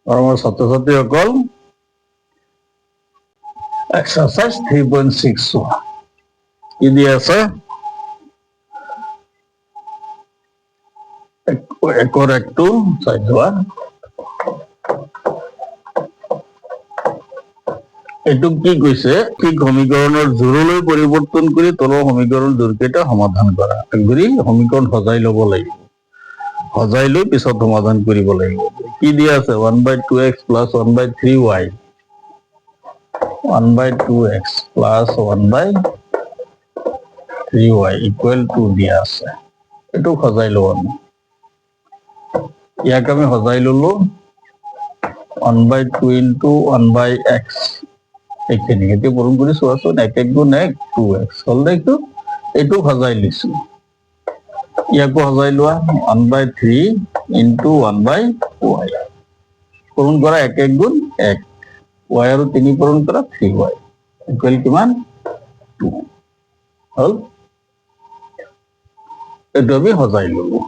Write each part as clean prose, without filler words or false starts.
আমাৰ ছাত্ৰ ছাত্ৰীসকল এক্সাৰচাইজ 3.6 চোৱা কি দি আছে একৰ একটো চাই যোৱা এইটোক কি কৈছে ঠিক সমীকৰণৰ জোৰলৈ পৰিৱৰ্তন কৰি তলৰ সমীকৰণ জোৰকেইটা সমাধান কৰা ঘূৰি সমীকৰণ সজাই ল'ব লাগিব সজাই লৈ পিছত সমাধান কৰিব লাগিব কি দিয়া আছে 1/2x plus 1/3y 1/2x plus 1/3y equal to দিয়া আছে এইটো সজাই লওঁ আমি ইয়াক আমি সজাই ললো 1/2 into 1/x এইখিনি এতিয়া পূৰণ কৰি চোৱাচোন 1 গুণ 1 2x হ'ল দেখো এইটো সজাই লৈছো ইয়াকো সজাই লোৱা 1/3 into 1/y পূৰণ কৰা 1 গুণ 1 y আৰু 3 পূৰণ কৰা 3y ইকুৱেল কিমান 2 হ'ল এইটো আমি সজাই ললো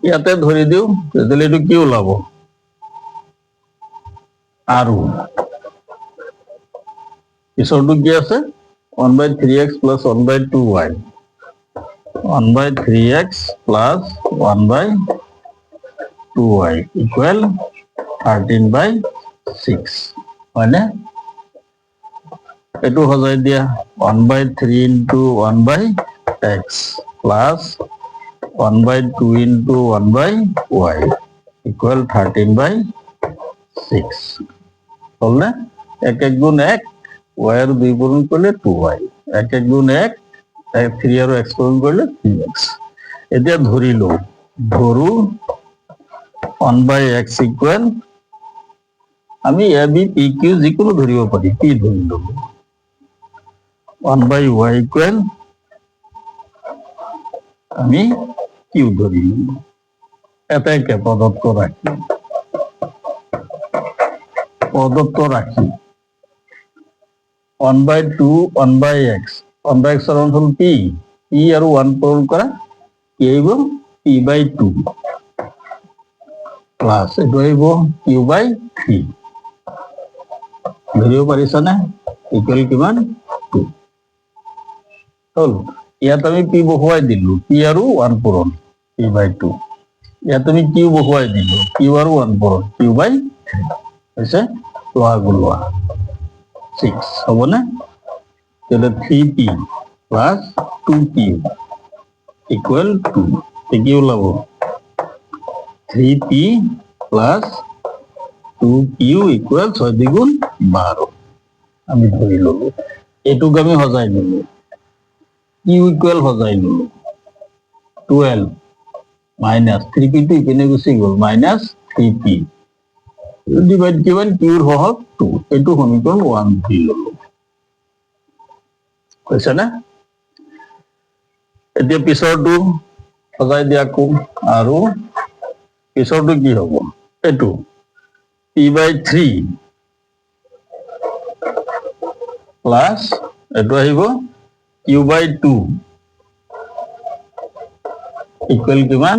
ইয়াতে ধৰি দিওঁ তেতিয়াহ'লে এইটো কি ওলাব আৰু পিছৰটো কি আছে 1/3x plus 1/2y 1/3x plus 1/2y equal 13/6 হয়নে এইটো সজাই দিয়া 1/3 into 1/x plus 1/2 into 1/y equal 13/6 হল না 1 গুণ 1 y আর 2 পূরণ করলে 2y 1 গুণ 1 3 আর x পূরণ করলে 3x এতিয়া ধরিলো ধরু 1/x ইকুয়াল আমি a b p q যিকোনো ধরিব পারি p ধরিলো 1/y ইকুয়াল আমি q ধরিলো এটাকে প্রদত্ত রাখি 1/2 1/x 1/x এর মান হল p p আর 1 পূরণ করা কি হইব p/2 প্লাস এটা হইব q/3 ধরিব পারিছা না ইকুয়াল কিমান 2 হল ইয়াত আমি p বহুৱাই দিলো p আৰু 1 পূৰণ p/2 ইয়াত আমি q বহুৱাই দিলো q আৰু 1 পূৰণ q/3 হৈছে লোৱা গুলোৱা 6 হ'ব না তাহলে 3p plus 2q equal to কি ওলাব 3p plus 2q equal 6 দ্বিগুণ 12 আমি ধৰি ললো এটুক আমি সজাই ললো q equal সজাই ললো 12 minus 3p to ইপিনে গুচি গল minus 3p ডিভাইড কিমান q ৰ সহগ 2 এটু সমীকৰণ 1 ধৰি ললো কৈছে না এতিয়া পিছৰটো সজাই দিয়াকো আৰু পিছৰটো কি হ'ব এটু p/3 প্লাস এটু আহিব q/2 ইকুয়াল কিমান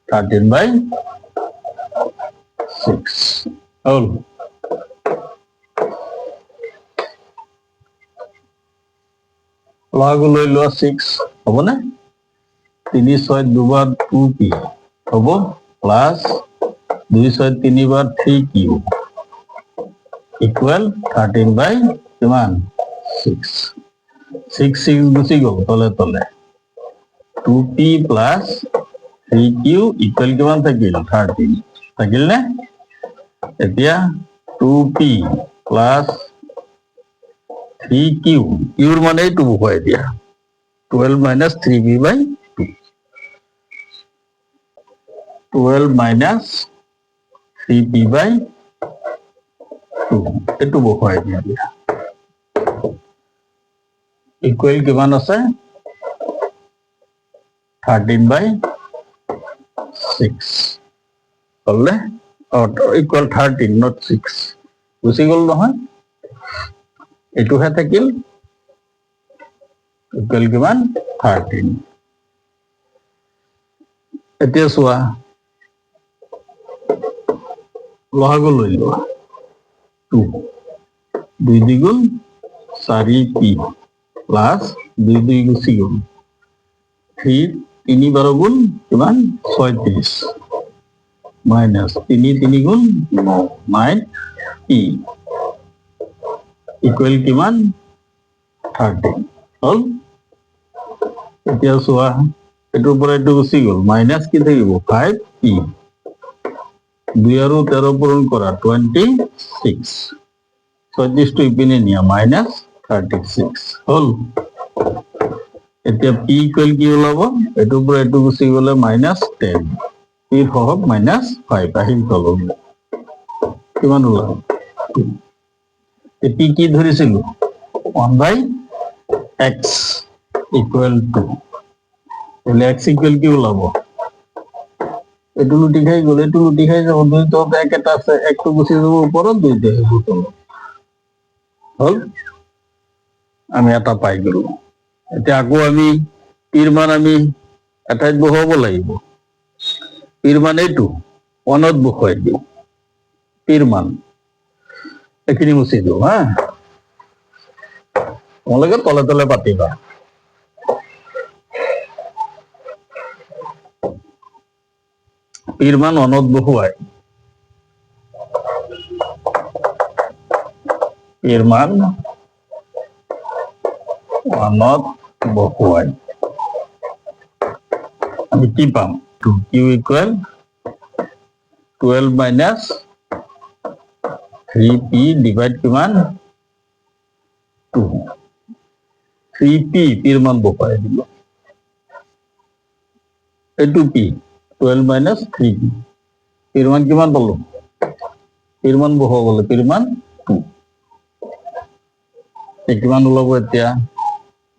13/6 হল লগ লৈ লোৱা 6 হ'ব না 3 6 দুবাৰ 2p হ'ব প্লাস 2 6 3 বাৰ 3q ইকুয়াল 13 কিমান 6 6 6 গুচি গ'ল তলে তলে 2p plus 3q ইকুয়াল কিমান থাকিল 13 থাকিল না এতিয়া 2p plus 3q q মানে এইটো বহুৱাই দিয়া 12 minus 3p/2 12 minus 3p/2 এইটো বহুৱাই দিয়া ইকুয়াল কিমান আছে 13/6 হলে ইকুয়াল 13 not 6 গুচি গল নহয় এটুহে থাকিল ইকুয়াল কিমান 13 এতিয়া চোৱা লহাগু লৈ লোৱা 2 2 দ্বিগুণ 4p প্লাস 2 2 গুচি গ'ল 3 3 12 গুণ কিমান 36 মাইনাস 3 3 গুণ 9p ইকুৱেল কিমান 30 হল এতিয়া চোৱা এটোৰ পৰা এটো গুচি গ'ল মাইনাস কি থাকিব 5p 2 আৰু 13 পূৰণ কৰা 26 36 টো ইপিনে নিয়া মাইনাস 36 হল এতিয়া p ইকুৱেল কি ওলাব এটোৰ পৰা এটো গুচি গ'লে মাইনাস 10 p হওক মাইনাস 5 আহিল তললৈ কিমান ওলাব p কি ধৰিছিলো 1/x ইকুৱেল টু তাহলে x ইকুৱেল কি ওলাব এটো লুটি খাই গ'লে এটো লুটি খাই যাব দুই তো এক এটা আছে একটো গুচি যাব ওপৰত দুইটা আহিব তলত হল আমি এটা পাই গ'লো এতিয়া আকৌ আমি পিৰ মান আমি এটাইত বহাব লাগিব পিৰ মান এইটো 1ত বহাই দিও পিৰ মান এখিনি মুছি দিও হা তোমালোকে তলে তলে পাতিবা পিৰ মান 1ত বহুৱাই পিৰ মান 1ত বহুৱাই আমি কি পাম 2q equal 12 minus 3p divide কিমান 2 3p পিৰ মান বহুৱাই দিল এটো p 12 মাইনাস 3p পিৰ মান কিমান পালো পিৰ মান বহুৱাব গ'লে পিৰ মান 2 কিমান ওলাব এতিয়া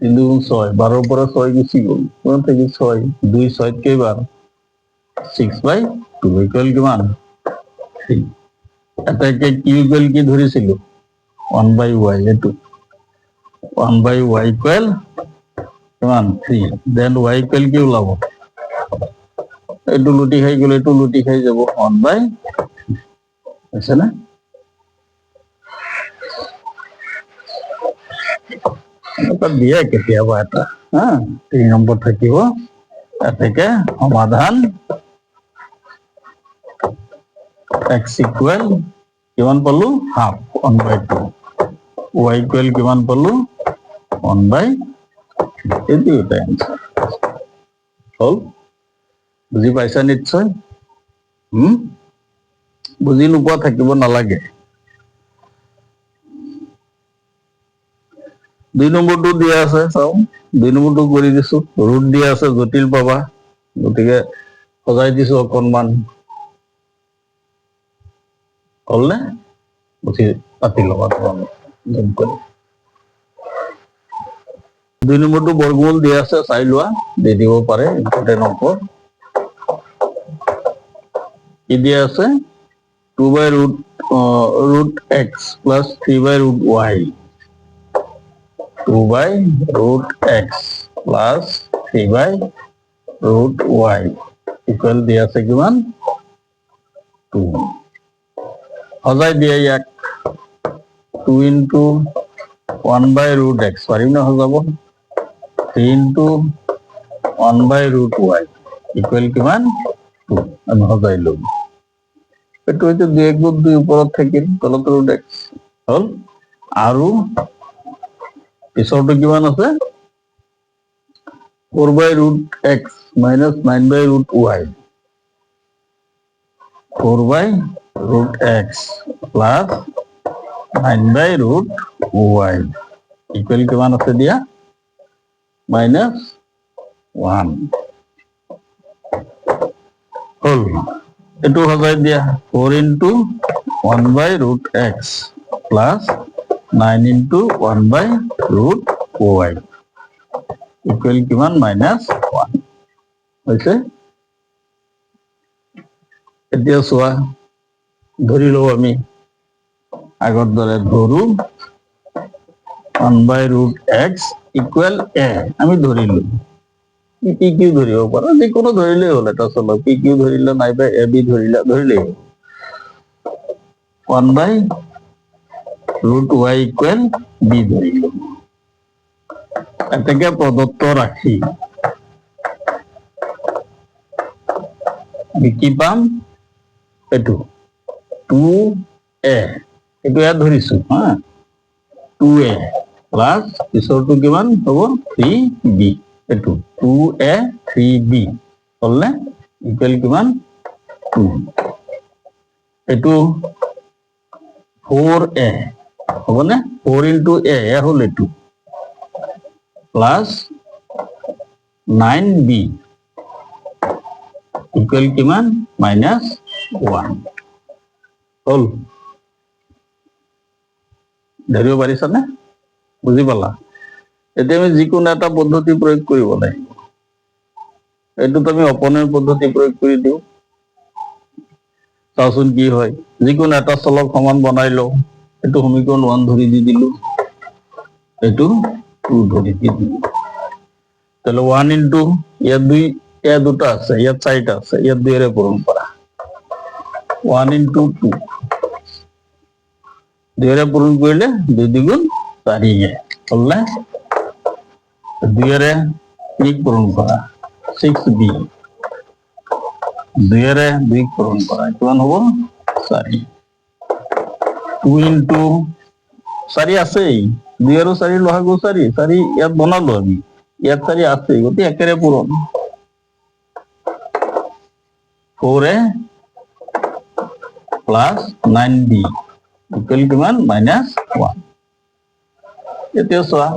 3 গুণ 6 12 ৰ পৰা 6 গুচি গ'ল কিমান থাকি 6 2 6 কেইবাৰ 6/2 ইকুৱেল কিমান 3 এটাকে q ইকুৱেল কি ধৰিছিলো 1/y এটো 1/y ইকুৱেল কিমান 3 দেন y ইকুৱেল কি ওলাব এটো লুটি খাই গ'লে এটো লুটি খাই যাব 1/3 আছে না এটা দিয়ে কেতিয়াবা এটা হ্যাঁ 3 নম্বৰ থাকিব এটাকে সমাধান x ইকুৱেল কিমান পালো হাফ 1/2 y ইকুৱেল কিমান পালো 1/3 এটো এটা आंसर হল বুজি পাইছা নিশ্চয় বুজি নোপোৱা থাকিব নালাগে 2 নম্বৰটো দিয়া আছে চাও 2 নম্বৰটো কৰি দিছো ৰুট দিয়া আছে জটিল পাবা গতিকে সজাই দিছো অকনমান হলনে বুজি পাতি লবা তোমালোকে 2 নম্বৰটো বৰ্গমূল দিয়া আছে চাই লোৱা দি দিব পাৰে ইম্পৰ্টেন্ট নম্বৰ কি দিয়া আছে 2/√x plus 3/√y 2/√x plus 3/√y equal দিয়া আছে কিমান 2 সজাই দিয়া ইয়াক 2 into 1/√x পাৰিম না সজাব 3 into 1/√y ইকুৱেল কিমান 2 আমি সজাই লম এটো হইতো 2 1 2 ওপৰত থাকিল তলত √x হল আৰু পিছৰটো কিমান আছে 4/√x minus 9/√y 4/√x plus 9/√y equal কিমান আছে দিয়া minus 1 হল এটো সজাই দিয়া 4 into 1/√x plus 9 into 1/√y equal কিমান minus 1 হৈছে এতিয়া চোৱা ধৰি লও আমি আগৰ দৰে ধৰু 1/√x ইকুৱেল a আমি ধৰিলো কি কি ধৰিব পাৰো যিকোনো ধৰিলেই হ'ল এটা চলো কি কি ধৰিলে নাইবা a b ধৰিলে 1 by root y equal b ধৰিলো এটাকে প্ৰদত্ত ৰাখি আমি কি পাম এইটো 2a এইটো ইয়াত ধৰিছো হা 2a প্লাস পিছৰটো কিমান হ'ব 3b এইটো 2a 3b হলনে ইকুৱেল কিমান 2 এইটো 4a হবনে 4 into a হল এইটো প্লাস 9b ইকুৱেল কিমান মাইনাস 1 হল ধৰিব পাৰিছানে বুজি পালা এতিয়া আমি যিকোনো এটা পদ্ধতি প্ৰয়োগ কৰিব লাগিব এইটো তুমি অপনয়ন পদ্ধতি প্ৰয়োগ কৰি দিও চাওচোন কি হয় যিকোনো এটা চলক সমান বনাই লও এইটো সমীকৰণ 1 ধৰি দি দিলো এইটো 2 ধৰি দি দিলো তাহলে 1 into ইয়াত 2 ইয়াত দুটা আছে ইয়াত চাৰিটা আছে ইয়াত 2 এৰে পূৰণ কৰা 1 into 2 2 এৰে পূৰণ কৰিলে 2 দ্বিগুণ 4 হলনে 2 এৰে 3 পূৰণ কৰা 6b 2 এৰে 2 পূৰণ কৰা কিমান হ'ব 4 2 into 4 আছেই 2 আৰু 4 লহাগু 4 4 ইয়াত বনালো আমি ইয়াত 4 আছে গতি একেৰে পূৰণ 4a plus 9b ইকুৱেল কিমান মাইনাস 1 এতিয়া চোৱা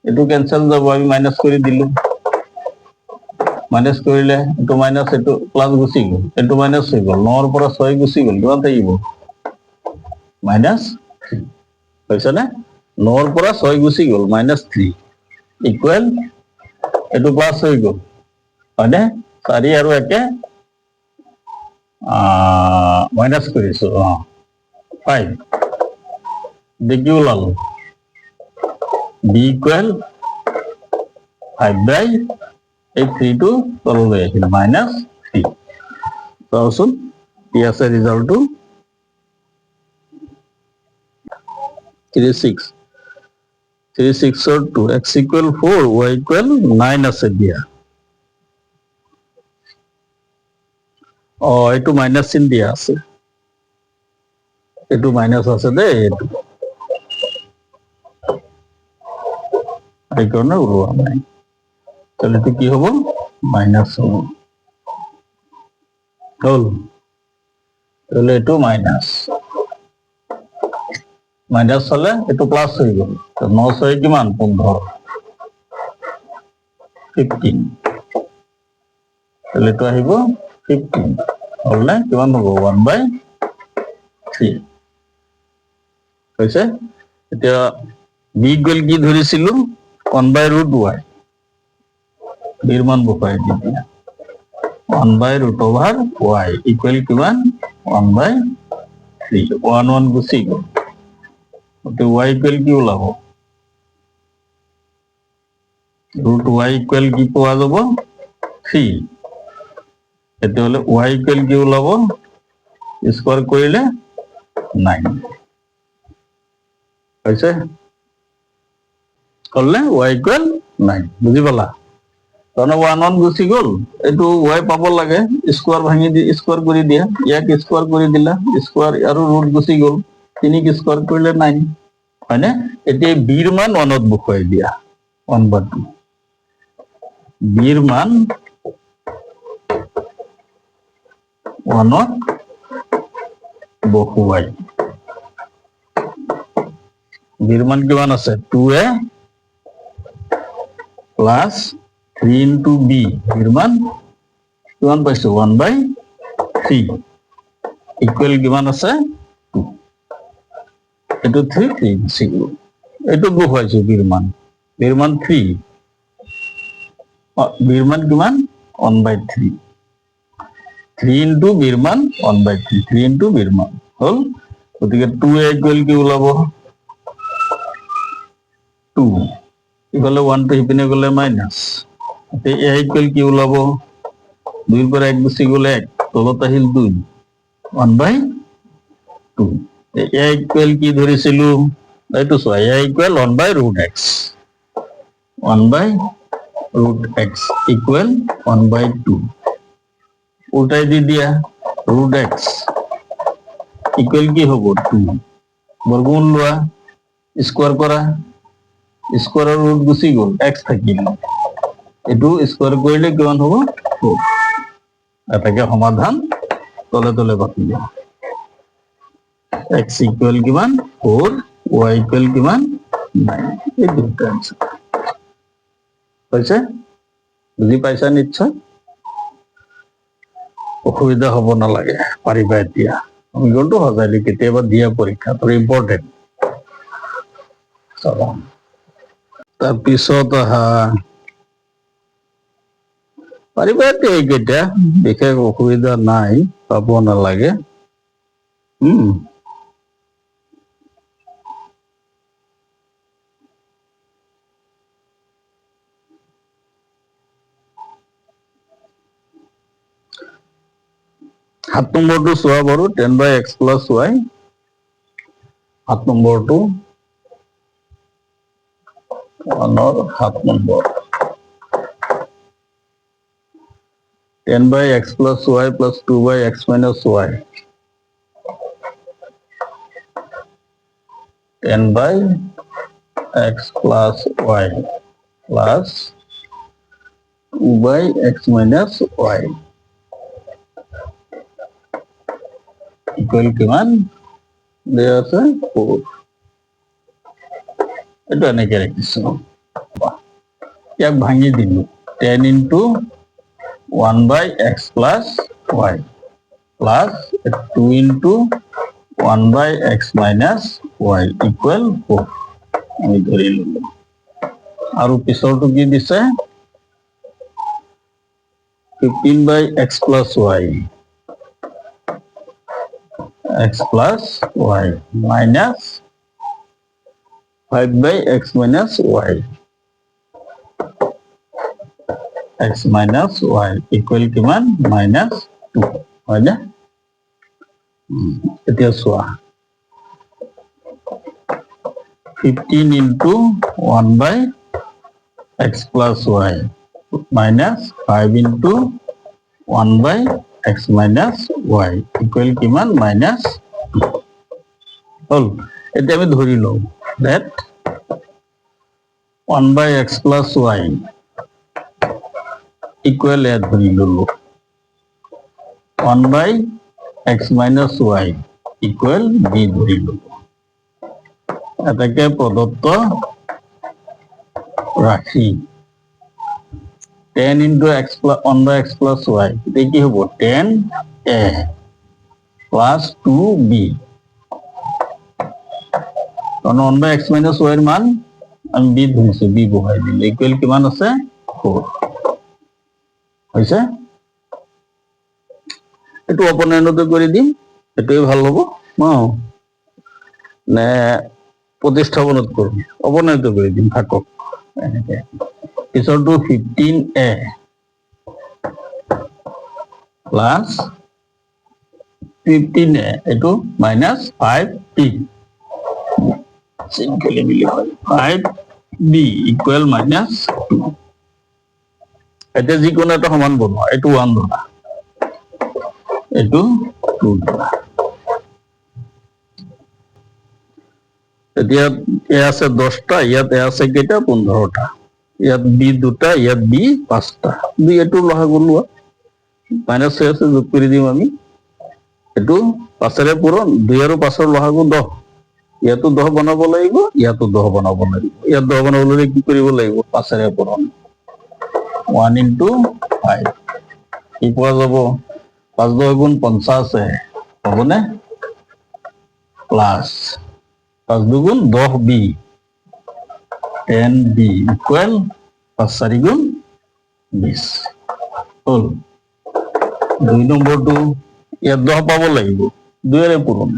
এটো ক্যান্সেল যাব আমি মাইনাস কৰি দিলো মাইনাস কৰিলে এটো মাইনাস এটো প্লাস গুছি গল এটো মাইনাস হৈ গল 9 ৰ পৰা 6 গুছি গল কিমান থাকিব মাইনাস 3 হৈছে না 9 ৰ পৰা 6 গুছি গল মাইনাস 3 ইকুৱেল এটো প্লাস হৈ গল মানে 4 আৰু একে মাইনাস কৰিছো 5 দেখি ওলালো b equal 5 by এই 3 টো তললৈ আহিল মাইনাস 3 চাওচোন কি আছে ৰিজাল্টটো 36 36 or 2 x equal 4 y equal 9 আছে দিয়া এইটো মাইনাস চিন দিয়া আছে এইটো মাইনাস আছে দে এইটো এই কারণে উড়োয়া নাই তাহলে তো কি হবো মাইনাস হবো হল তাহলে এটো মাইনাস মাইনাস হলে এটো প্লাস হয়ে গেল তো 9 6 কিমান 15 তাহলে তো আহিব 15 হল না কিমান হবো 1/3 হইছে এতিয়া b ইকুয়াল কি ধৰিছিলো 1 by root y এর মান বসাই দিবি 1 by root over y equal কিমান 1 by 3 1 1 গুছি গল তো y equal কি ওলাব root y equal কি পোৱা যাব 3 এতে হলে y equal কি ওলাব স্কয়াৰ কৰিলে 9 হইছে করলে y equal 9 বুঝি পালা কারণ 1 1 গুছি গল এটু y পাব লাগে স্কয়ার ভাঙি দি স্কয়ার কৰি দিয়া ইয়াক স্কয়াৰ কৰি দিলা স্কয়াৰ আৰু ৰুট গুছি গল 3 ক স্কয়াৰ কৰিলে 9 হয়নে এতে b এর মান 1 ত বহাই দিয়া 1/2 b এর মান 1 ত বহুৱাই b এর মান কিমান আছে 2a plus 3 into b এর মান কিমান পাইছো 1/3 ইকুয়াল কিমান আছে 2 এটো 3 3 সিগল এটো বহুৱাইছো b এর মান 3 b এর মান কিমান 1/3 3 into b এর মান 1/3 3 into b এর মান হল গতিকে 2a ইকুয়াল কি ওলাব 2 ইকুয়াল 1 তো হিপিনে গলে মাইনাস তে a ইকুয়াল কি ওলাব 2 এর পর 1 গুছি গলে 1 তলত আহিল 2 1/2 এ ইকুৱেল কি ধৰিছিলো এইটো চোৱা a equal 1 by root x 1 by root x equal 1 বাই 2 উল্টাই দি দিয়া ৰুট এক্স ইকুৱেল কি হ'ব 2 বৰ্গমূল লোৱা স্কোয়াৰ কৰা স্কোয়াৰৰ ৰুট গুচি গ'ল এক্স থাকিল এইটো স্কোয়াৰ কৰিলে কিমান হ'ব 4 এটাকে সমাধান তলে তলে বাকি যায় x ইকুৱেল কিমান 4 y ইকুৱেল কিমান 9 এই দুটা আনসাৰ হৈছে বুজি পাইছা নিশ্চয় অসুবিধা হ'ব নালাগে পাৰিবা এতিয়া সমীকৰণটো সজাইলে কেতিয়াবা দিয়া পৰীক্ষাত ইম্পৰ্টেণ্ট চলো তাৰপিছত পাৰিবা এতিয়া এইকেইটা বিশেষ অসুবিধা নাই পাব নালাগে 7 নম্বৰটো চোৱা বাৰু 10 by x plus y 7 নম্বৰটো 7 number 10 by x plus y plus 2 by x minus y 10 by x plus y plus 2 by x minus y equal কিমান দেয়া আছে 4 এটা এনেকে ৰাখিছো ইয়াক ভাঙি দিলো 10 into 1 by x plus y plus 2 into 1 by x minus y equal 4 আমি ধৰি ললো আৰু পিছৰটো কি দিছে 15 by x plus y x plus y minus 5 by x minus y x minus y equal কিমান minus 2 হয় না এতিয়া চোৱা 15 into 1 by x plus y minus 5 into 1 by x minus y equal কিমান minus 2 হল এতিয়া আমি ধৰি লও that 1 by x plus y equal এ ধৰি ললো 1 by x minus y equal b ধৰি ললো এটাকে প্ৰদত্ত ৰাখি 10 into x plus 1 by x plus y এটা কি হ'ব 10a plus 2b কারণ 1 by x minus y এর মান আমি b ধৰিছো b বহাই দিলে ইকুৱেল কিমান আছে 4 হৈছে এটো অপনয়নতে কৰি দিম এটোই ভাল হ'ব নে প্ৰতিস্থাপনত কৰিম অপনয়নত কৰি দিম থাকক এনেকে পিছৰটো 15a plus 15a এটো minus 5b সিম্পলি মিলি হয় 5b equal minus 2 এটা যিকোনো এটা সমান বনোৱা এটো 1 ধৰা এটো 2 ধৰা এতিয়া এ আছে 10টা ইয়াত এ আছে কেইটা 15টা ইয়াত বি দুটা ইয়াত বি 5টা দুই এটো লহা গলোৱা মাইনাস আছে যোগ কৰি দিম আমি এটো 5 ৰে পূৰণ 2 আৰু 5 ৰ লহা গু 10 ইয়াতো 10 বনাব লাগিব ইয়াতো 10 বনাব লাগিব ইয়াত 10 বনাবলৈ কি কৰিব লাগিব 5 ৰে পূৰণ 1 into 5 কি পোৱা যাব 5 10 গুণ 50 হবনে প্লাস 5 দুগুণ 10b 10b equal 5 4 গুণ 20 হল 2 নম্বৰটো ইয়াত 10 পাব লাগিব 2 ৰে পূৰণ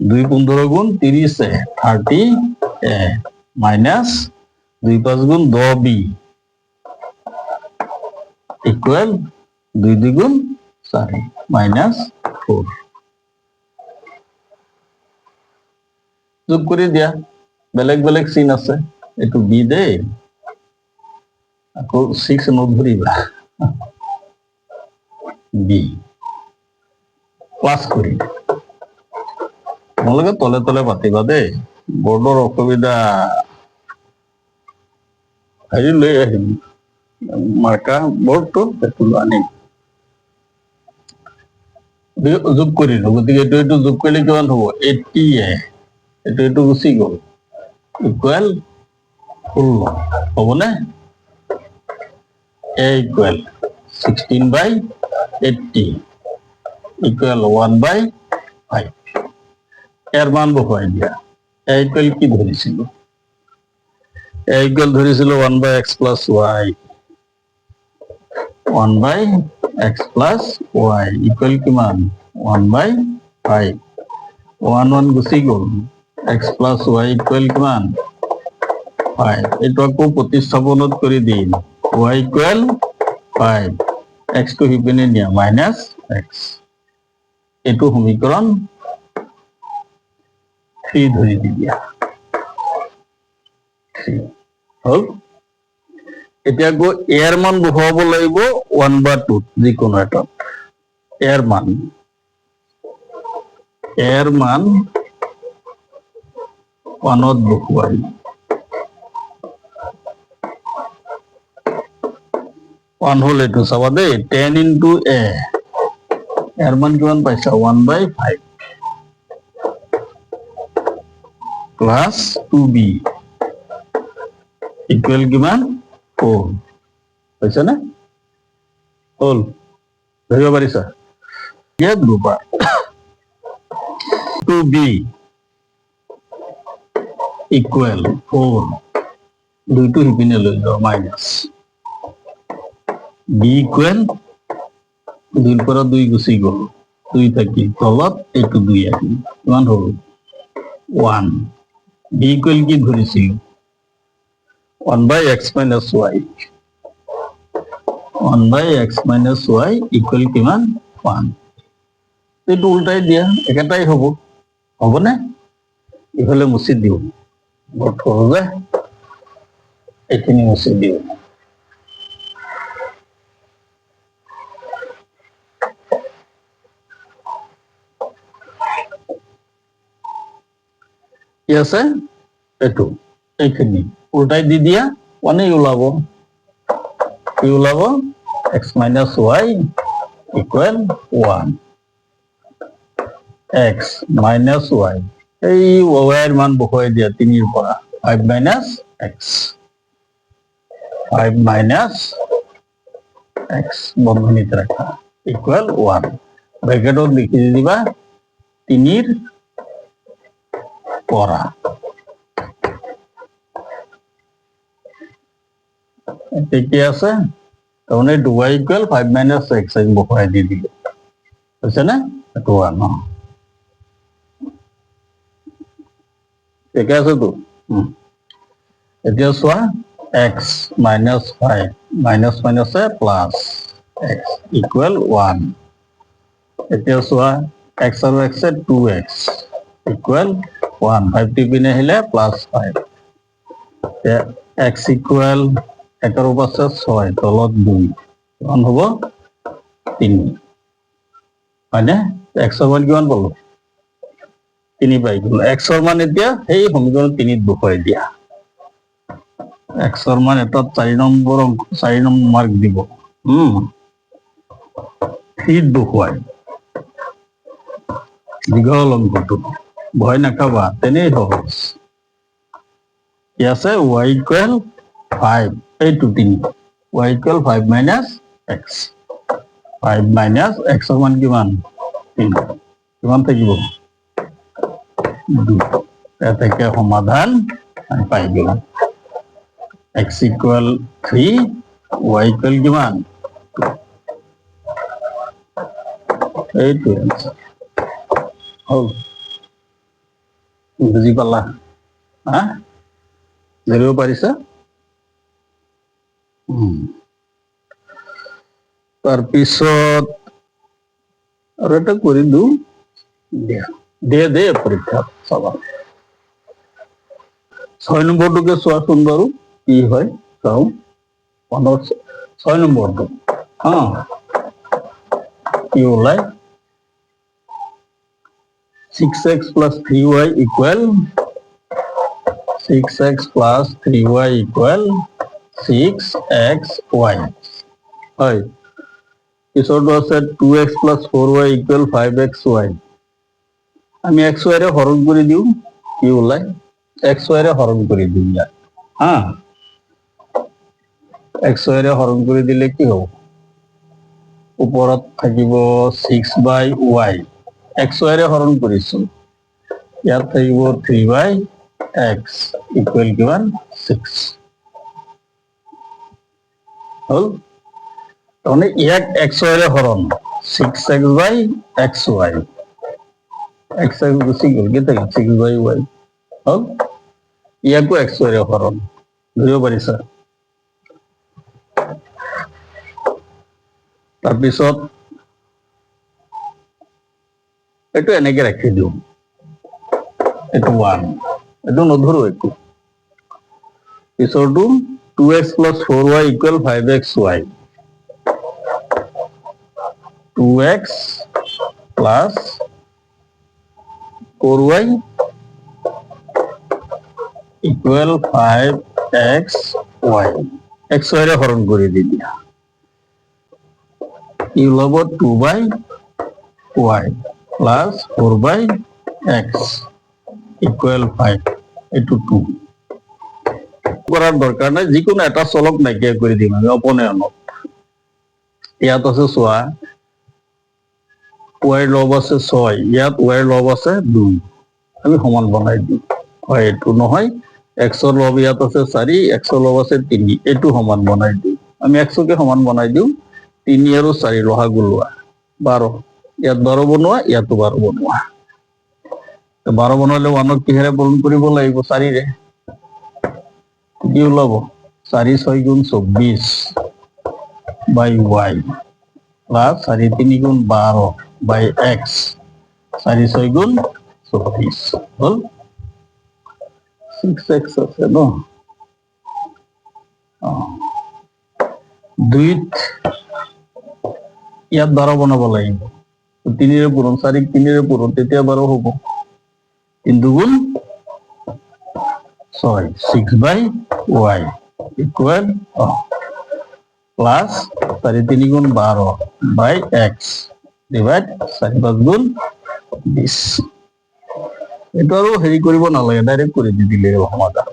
2 15 গুণ 30 30 minus 2 5 গুণ 10b equal 2 দ্বিগুণ 4 minus 4 যোগ কৰি দিয়া বেলেগ বেলেগ চিন আছে এইটো বি দেই আকৌ 6 নধৰিবা বি প্লাস কৰি তোমালোকে তলে তলে পাতিবা দেই বৰ্ডৰ অসুবিধা হেৰি লৈ আহিম মাৰ্কা বৰ্ডটো সেইটো আনিম যোগ কৰিলো গতিকে এইটো যোগ কৰিলে কিমান হ'ব 80 এইটো গুচি গ'ল ইকুৱেল 16 হ'বনে a ইকুৱেল 16/80 ইকুৱেল 1/5 এৰ মান বহুৱাই দিয়া a ইকুৱেল কি ধৰিছিলো a ইকুৱেল ধৰিছিলো 1/x plus y 1/x plus y equal কিমান 1/5 1 গুচি গ'ল x plus y ইকুৱেল কিমান 5 এইটো আকৌ প্ৰতিস্থাপনত কৰি দিম y ইকুৱেল 5 x টো হিপিনে নিয়া মাইনাস x এইটো সমীকৰণ 3 ধৰি দিয়া 3 হল এতিয়া গো এৰ মান বহুৱাব লাগিব 1/2 যিকোনো এটা এৰ মান 1ত বহুৱাই 1 হল এইটো চাবা দেই 10 into a এৰ মান কিমান পাইছা 1/5 plus 2b ইকুৱেল কিমান 4 পাইছা না হল ধৰিব পাৰিছা ইয়াত দুবা 2b ইকুৱেল 4 দুইটো হিপিনে লৈ যাও মাইনাস b ইকুৱেল 2 পৰা 2 গুচি গ'ল 2 থাকি তলত এইটো 2 আহিল কিমান হ'ল 1 b ইকুৱেল কি ধৰিছিল 1/x minus y 1/x minus y equal কিমান 1 এইটো উল্টাই দিয়া একেটাই হ'ব হ'বনে ইফালে মুছি দিও বৰ সহজে এইখিনি মুছি দিও কি আছে এইটো এইখিনি উল্টাই দি দিয়া 1 ওলাব কি ওলাব x minus y equal 1 x minus y এই y এৰ মান বহুৱাই দিয়া 3 এৰ পৰা 5 minus x 5 minus x বন্ধনীত ৰাখা ইকুৱেল 1 ব্ৰ্যাকেটত লিখি দিবা 3 এৰ পৰা ঠিকই আছে তাহলে 2y ইকুৱেল 5 minus x আমি বহুৱাই দি দিলো হৈছে না এটা 1 ঠিক আছে তো এতিয়া চোৱা x minus 5 minus minus plus x equal 1 এতিয়া চোৱা x আৰু x 2x equal 1 5 টিপিনে আহিলে plus 5 এতিয়া x equal 1 ৰ পাছে 6 তলত 2 কিমান হ'ব 3 হয়নে x ৰ মান কিমান পালো 3 পাই গ'ল x ৰ মান এতিয়া এই সমীকৰণ 3 ত বহুৱাই দিয়া x ৰ মান এটা 4 নম্বৰ অংক 4 নম্বৰ মাৰ্ক দিব 3 ত বহুৱাই দীঘল অংকটো ভয় নাখাবা তেনেই সহজ কি আছে y ইকুৱেল 5 এইটো 3 y equal 5 minus x 5 minus x ৰ মান কিমান 3 কিমান থাকিব 2 এটাকে সমাধান আমি পাই গেলাম x equal 3 y equal কিমান এইটো answer হল বুজি পালা হা ধৰিব পাৰিছা তাৰপিছত আৰু এটা কৰি দিওঁ দে পৰীক্ষা চাবা 6 নম্বৰটোকে চোৱাচোন বাৰু কি হয় চাওঁ 6 নম্বৰটো কি ওলাই 6x plus 3y equal 6x plus 3y equal 6xy হয় পিছৰটো আছে 2x plus 4y equal 5xy আমি xy ৰে হৰণ কৰি দিওঁ কি ওলাই xy ৰে হৰণ কৰি দিওঁ ইয়াত xy ৰে হৰণ কৰি দিলে কি হ'ব ওপৰত থাকিব 6/y xy ৰে হৰণ কৰিছো ইয়াত থাকিব 3/x ইকুৱেল কিমান 6 হল তাৰমানে ইয়াক xy ৰে হৰণ 6x/xy x গুচি গ'ল কি থাকিল 6/y হল ইয়াকো xy ৰে হৰণ ধৰিব পাৰিছা তাৰপিছত এইটো এনেকে ৰাখি দিওঁ এইটো 1 এইটো নধৰো একো পিছৰটো 2x plus 4y equal 5xy 2x plus 4y equal 5xy xy ৰে হৰণ কৰি দি দিয়া ই ওলাব 2/y plus 4/x equal 5 এইটো 2 কৰাৰ দৰকাৰ নাই যিকোনো এটা চলক নাইকিয়া কৰি দিম আমি অপনয়নত ইয়াত আছে চোৱা y লব আছে 6 ইয়াত y লব আছে 2 আমি সমান বনাই দিম হয় এইটো নহয় x ৰ লব ইয়াত আছে 4 x ৰ লব আছে 3 এইটো সমান বনাই দিম আমি x কে সমান বনাই দিওঁ 3 আৰু 4 লহাগু লোৱা 12 ইয়াত 12 বনোৱা ইয়াতো 12 বনোৱা 12 বনালে 1 ক কিহেৰে পূৰণ কৰিব লাগিব 4 ৰে কি ওলাব 4 6 গুণ 24 by y plus 4 3 গুণ 12 by x 4 6 গুণ 24 হল 6x আছে ন দুইত ইয়াত 12 বনাব লাগিব 3 ৰে পূৰণ 4 3 ৰে পূৰণ তেতিয়া 12 হ'ব 3 দুগুণ 6 6/y equal plus 4 3 গুণ 12 by x divide 4 5 গুণ 20 এইটো আৰু হেৰি কৰিব নালাগে ডাইৰেক্ট কৰি দি দিলে সমাধান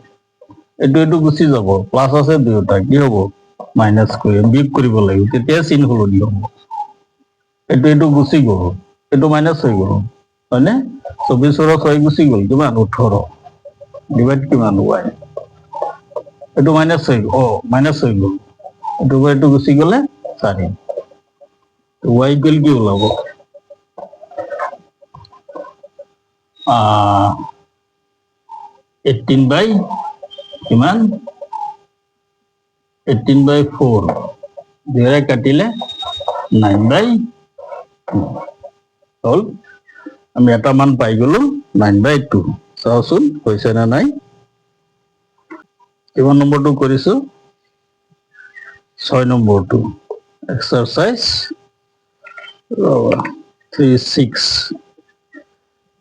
এইটো গুচি যাব প্লাস আছে দুয়োটা কি হ'ব মাইনাস কৰিম বিয়োগ কৰিব লাগিব তেতিয়া চিন সলনি হ'ব এইটো গুচি গ'ল এইটো মাইনাস হৈ গ'ল হয়নে 24 ৰ 6 গুচি গ'ল কিমান 18 ডিভাইড কিমান y এইটো মাইনাস হৈ গ'ল মাইনাস হৈ গ'ল এইটো গুচি গ'লে 4 y ইকুৱেল কি ওলাব 18/কিমান 18/4 দুৰে কাটিলে 9/2 হল আমি এটা মান পাই গলো 9/2 চাওচোন হৈছে না নাই কিমান নম্বৰটো কৰিছো 6 নম্বৰটো এক্সাৰসাইজ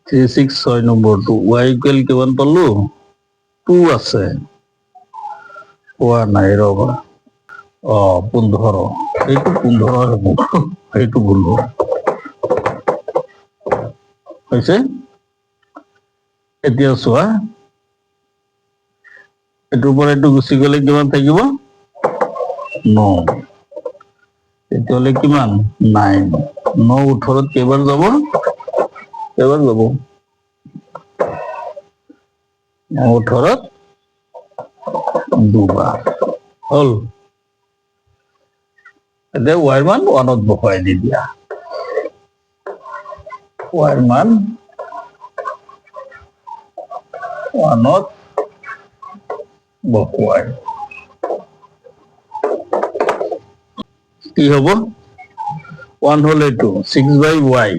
6 নম্বৰটো y ইকুৱেল কিমান পালো 2 আছে পোৱা নাই ৰবা 15 এইটো 15 হ'ব এইটো ভুল হৈছে এতিয়া চোৱা এইটোৰ পৰা এইটো গুচি গ'লে কিমান থাকিব 9 তেতিয়াহ'লে কিমান 9 9 18 কেইবাৰ যাব কেইবাৰ যাব 18 দুবাৰ হল এতিয়া y মান 1ত বহাই দি দিয়া y মান 1ত বহাই কি হব 1 হলে 2 6/y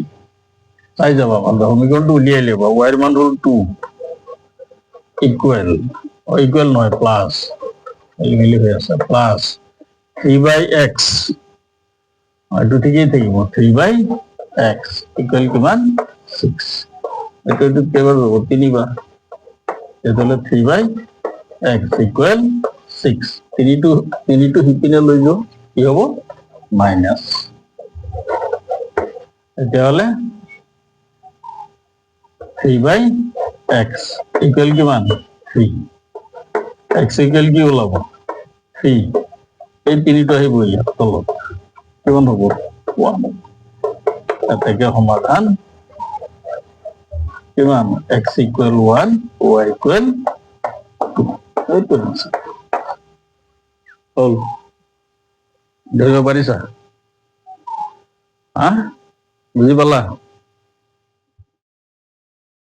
চাই যাবা আমরা সমীকরণটো উলিয়াই লিব y এর মান হল 2 ইকুয়াল ইকুয়াল নয় প্লাস মিলি হয়ে আছে প্লাস 3/x এটো ঠিকই থাকিব 3/x ইকুয়াল কিমান 6 এটো কেবাৰ হ'ব 3 বাৰ এতলে 3/x ইকুয়াল 6 3 to হিপিনে লৈ যাও কি হ'ব মাইনাস এতিয়ালে 3/x ইকুয়াল কিমান 3 x ইকুয়াল কি ওলাব 3 এই 3 টো আহিব ইয়াত তলত কিমান হ'ব 1 এটাকে সমাধান কিমান x ইকুয়াল 1 y ইকুয়াল 2 এইটো আছে হল ধৰিব পাৰিছা বুজি পালা